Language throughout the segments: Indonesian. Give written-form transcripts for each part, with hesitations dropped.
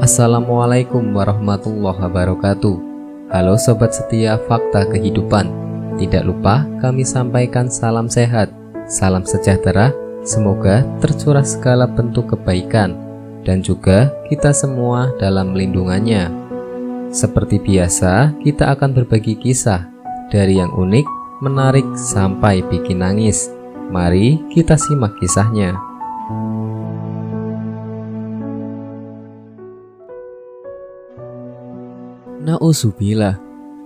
Assalamualaikum warahmatullahi wabarakatuh. Halo sobat setia Fakta Kehidupan. Tidak lupa kami sampaikan salam sehat, salam sejahtera. Semoga tercurah segala bentuk kebaikan dan juga kita semua dalam lindungannya. Seperti biasa, kita akan berbagi kisah dari yang unik, menarik sampai bikin nangis. Mari kita simak kisahnya. Nauzubillah.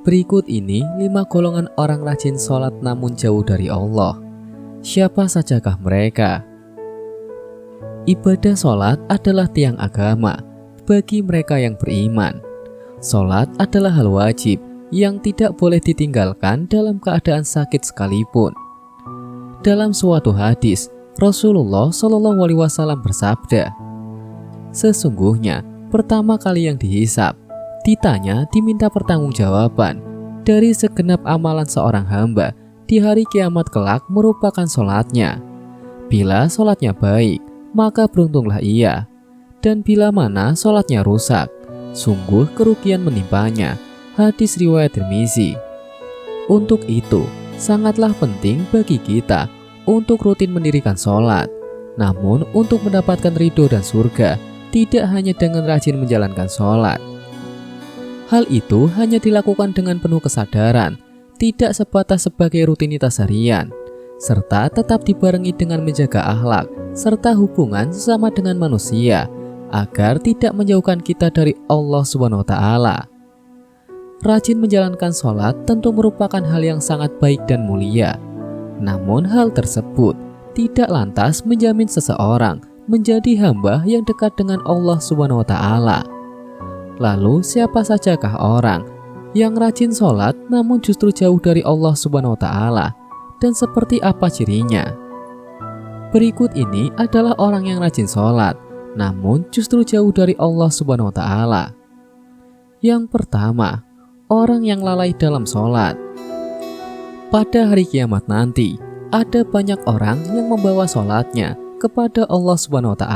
Berikut ini 5 golongan orang rajin sholat namun jauh dari Allah. Siapa sajakah mereka? Ibadah sholat adalah tiang agama bagi mereka yang beriman. Sholat adalah hal wajib yang tidak boleh ditinggalkan dalam keadaan sakit sekalipun. Dalam suatu hadis, Rasulullah SAW bersabda, "Sesungguhnya pertama kali yang dihisab, ditanya, diminta pertanggungjawaban dari segenap amalan seorang hamba di hari kiamat kelak merupakan sholatnya. Bila sholatnya baik, maka beruntunglah ia. Dan bila mana sholatnya rusak, sungguh kerugian menimpanya." Hadis riwayat Tirmizi. Untuk itu, sangatlah penting bagi kita untuk rutin mendirikan sholat. Namun untuk mendapatkan ridho dan surga, tidak hanya dengan rajin menjalankan sholat. Hal itu hanya dilakukan dengan penuh kesadaran, tidak sebatas sebagai rutinitas harian, serta tetap dibarengi dengan menjaga akhlak serta hubungan sesama dengan manusia, agar tidak menjauhkan kita dari Allah SWT. Rajin menjalankan sholat tentu merupakan hal yang sangat baik dan mulia. Namun hal tersebut tidak lantas menjamin seseorang menjadi hamba yang dekat dengan Allah SWT. Lalu siapa sajakah orang yang rajin sholat namun justru jauh dari Allah SWT, dan seperti apa cirinya? Berikut ini adalah orang yang rajin sholat namun justru jauh dari Allah SWT. Yang pertama, orang yang lalai dalam sholat. Pada hari kiamat nanti, ada banyak orang yang membawa sholatnya kepada Allah SWT.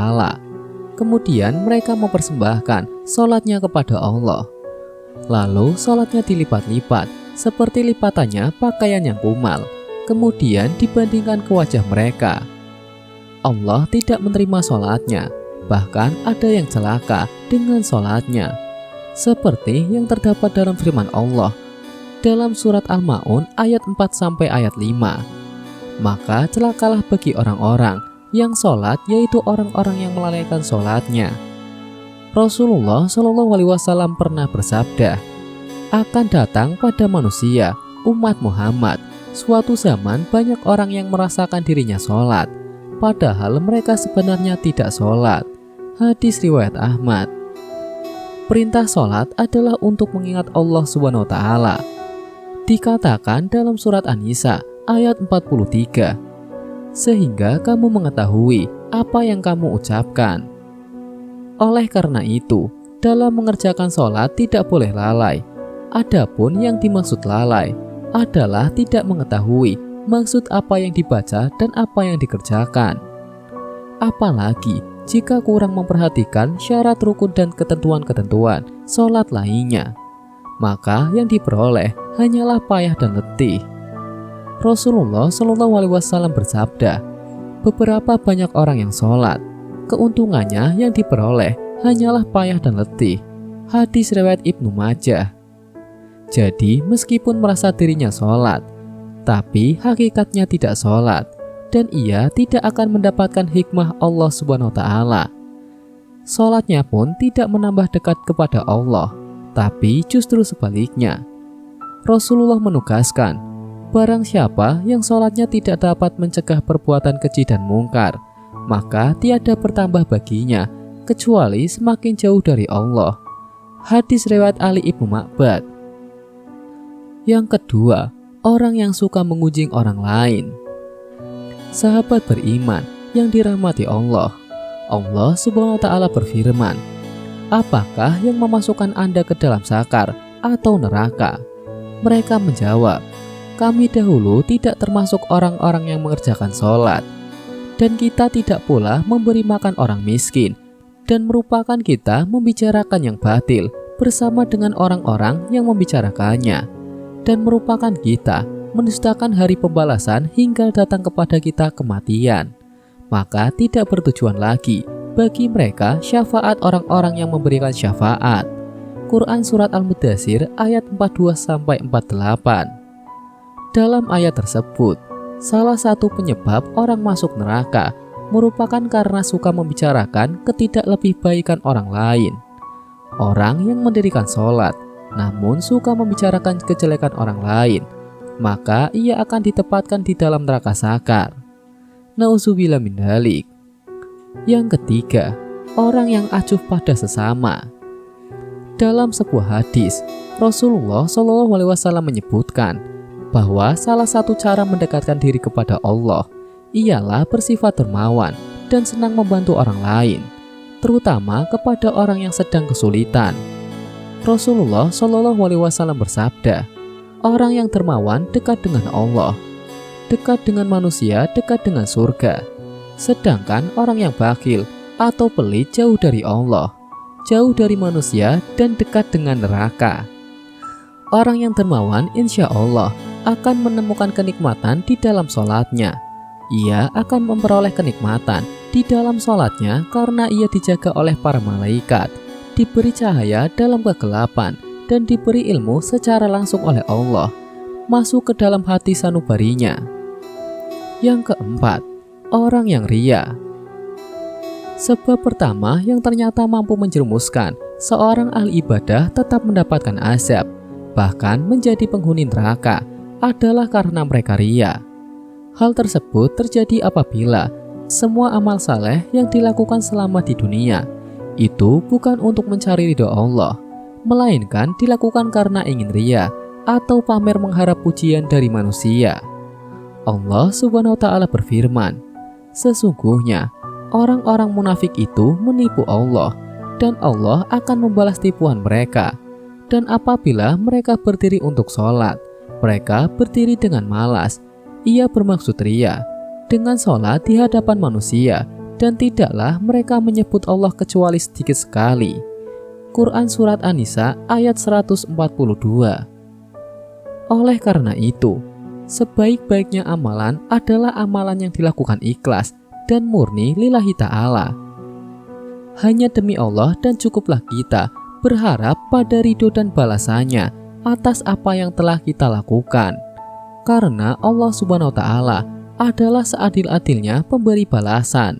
Kemudian mereka mempersembahkan sholatnya kepada Allah. Lalu sholatnya dilipat-lipat seperti lipatannya pakaian yang kumal, kemudian dibandingkan ke wajah mereka. Allah tidak menerima sholatnya, bahkan ada yang celaka dengan sholatnya, seperti yang terdapat dalam firman Allah dalam surat Al-Ma'un ayat 4 sampai ayat 5. Maka celakalah bagi orang-orang yang sholat, yaitu orang-orang yang melalaikan sholatnya. Rasulullah SAW pernah bersabda, "Akan datang pada manusia, umat Muhammad, suatu zaman banyak orang yang merasakan dirinya sholat, padahal mereka sebenarnya tidak sholat." Hadis riwayat Ahmad. Perintah sholat adalah untuk mengingat Allah SWT. Dikatakan dalam surat An-Nisa ayat 43, "Sehingga kamu mengetahui apa yang kamu ucapkan." Oleh karena itu, dalam mengerjakan sholat tidak boleh lalai. Adapun yang dimaksud lalai adalah tidak mengetahui maksud apa yang dibaca dan apa yang dikerjakan. Apalagi jika kurang memperhatikan syarat rukun dan ketentuan-ketentuan sholat lainnya, maka yang diperoleh hanyalah payah dan letih. Rasulullah SAW bersabda, "Beberapa banyak orang yang sholat, keuntungannya yang diperoleh hanyalah payah dan letih." Hadis riwayat Ibnu Majah. Jadi meskipun merasa dirinya sholat, tapi hakikatnya tidak sholat, dan ia tidak akan mendapatkan hikmah Allah SWT. Sholatnya pun tidak menambah dekat kepada Allah, tapi justru sebaliknya. Rasulullah menugaskan, barang siapa yang sholatnya tidak dapat mencegah perbuatan keji dan mungkar, maka tiada bertambah baginya kecuali semakin jauh dari Allah. Hadis riwayat Ali Ibnu Ma'bad. Yang kedua, orang yang suka mengunjing orang lain. Sahabat beriman yang dirahmati Allah, Allah SWT berfirman, "Apakah yang memasukkan Anda ke dalam sakar atau neraka?" Mereka menjawab, "Kami dahulu tidak termasuk orang-orang yang mengerjakan sholat, dan kita tidak pula memberi makan orang miskin, dan merupakan kita membicarakan yang batil bersama dengan orang-orang yang membicarakannya, dan merupakan kita mendustakan hari pembalasan hingga datang kepada kita kematian. Maka tidak bertujuan lagi bagi mereka syafaat orang-orang yang memberikan syafaat. Quran Surat Al-Mudaththir ayat 42-48. Dalam ayat tersebut, salah satu penyebab orang masuk neraka merupakan karena suka membicarakan ketidaklebihbaikan orang lain. Orang yang mendirikan sholat namun suka membicarakan kejelekan orang lain, maka ia akan ditempatkan di dalam neraka sakar. Nauzubillah min dzalik. Yang ketiga, orang yang acuh pada sesama. Dalam sebuah hadis, Rasulullah SAW menyebutkan bahwa salah satu cara mendekatkan diri kepada Allah ialah bersifat dermawan dan senang membantu orang lain, terutama kepada orang yang sedang kesulitan. Rasulullah SAW bersabda, orang yang dermawan dekat dengan Allah, dekat dengan manusia, dekat dengan surga. Sedangkan orang yang bakhil atau pelit jauh dari Allah, jauh dari manusia, dan dekat dengan neraka. Orang yang dermawan insya Allah akan menemukan kenikmatan di dalam sholatnya. Ia akan memperoleh kenikmatan di dalam sholatnya karena ia dijaga oleh para malaikat, diberi cahaya dalam kegelapan, dan diberi ilmu secara langsung oleh Allah, masuk ke dalam hati sanubarinya. Yang keempat, orang yang ria. Sebab pertama yang ternyata mampu menjerumuskan seorang ahli ibadah tetap mendapatkan azab, bahkan menjadi penghuni neraka, adalah karena mereka ria. Hal tersebut terjadi apabila semua amal saleh yang dilakukan selama di dunia itu bukan untuk mencari ridho Allah, melainkan dilakukan karena ingin ria atau pamer mengharap pujian dari manusia. Allah Subhanahu wa Ta'ala berfirman, sesungguhnya orang-orang munafik itu menipu Allah, dan Allah akan membalas tipuan mereka. Dan apabila mereka berdiri untuk sholat, mereka berdiri dengan malas. Ia bermaksud ria dengan sholat di hadapan manusia, dan tidaklah mereka menyebut Allah kecuali sedikit sekali. Quran Surat An-Nisa ayat 142. Oleh karena itu, sebaik-baiknya amalan adalah amalan yang dilakukan ikhlas dan murni lillahi ta'ala, hanya demi Allah, dan cukuplah kita berharap pada ridho dan balasannya atas apa yang telah kita lakukan, karena Allah Subhanahu wa Ta'ala adalah seadil-adilnya pemberi balasan.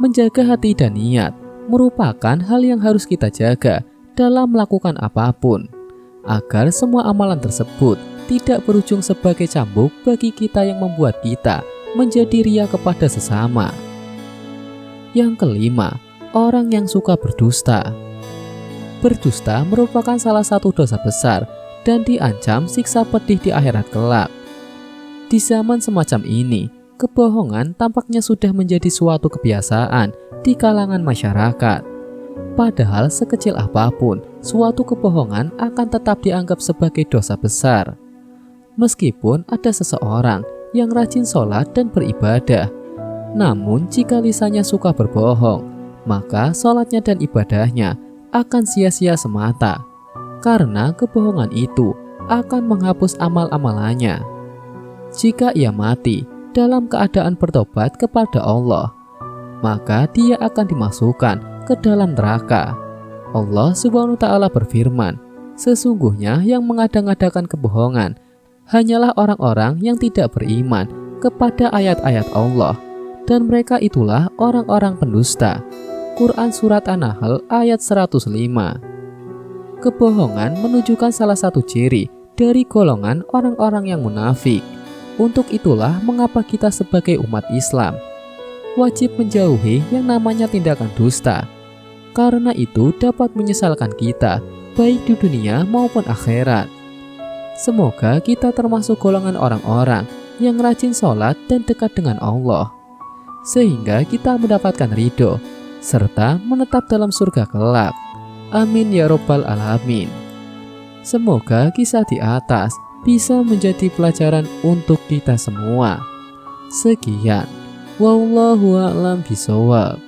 Menjaga hati dan niat merupakan hal yang harus kita jaga dalam melakukan apapun, agar semua amalan tersebut tidak berujung sebagai cambuk bagi kita yang membuat kita menjadi ria kepada sesama. Yang kelima, orang yang suka berdusta. Berdusta merupakan salah satu dosa besar dan diancam siksa pedih di akhirat kelak. Di zaman semacam ini, kebohongan tampaknya sudah menjadi suatu kebiasaan di kalangan masyarakat. Padahal sekecil apapun, suatu kebohongan akan tetap dianggap sebagai dosa besar. Meskipun ada seseorang yang rajin sholat dan beribadah, namun jika lisannya suka berbohong, maka sholatnya dan ibadahnya akan sia-sia semata, karena kebohongan itu akan menghapus amal-amalannya. Jika ia mati dalam keadaan bertobat kepada Allah, maka dia akan dimasukkan ke dalam neraka. Allah Subhanahu wa Ta'ala berfirman, sesungguhnya yang mengada-ngadakan kebohongan hanyalah orang-orang yang tidak beriman kepada ayat-ayat Allah, dan mereka itulah orang-orang pendusta. Quran Surat An-Nahl ayat 105. Kebohongan menunjukkan salah satu ciri dari golongan orang-orang yang munafik. Untuk itulah mengapa kita sebagai umat Islam wajib menjauhi yang namanya tindakan dusta, karena itu dapat menyesalkan kita baik di dunia maupun akhirat. Semoga kita termasuk golongan orang-orang yang rajin sholat dan dekat dengan Allah, sehingga kita mendapatkan ridho serta menetap dalam surga kelak. Amin ya Rabbal Alamin. Semoga kisah di atas bisa menjadi pelajaran untuk kita semua. Sekian, wallahu a'lam bishawab.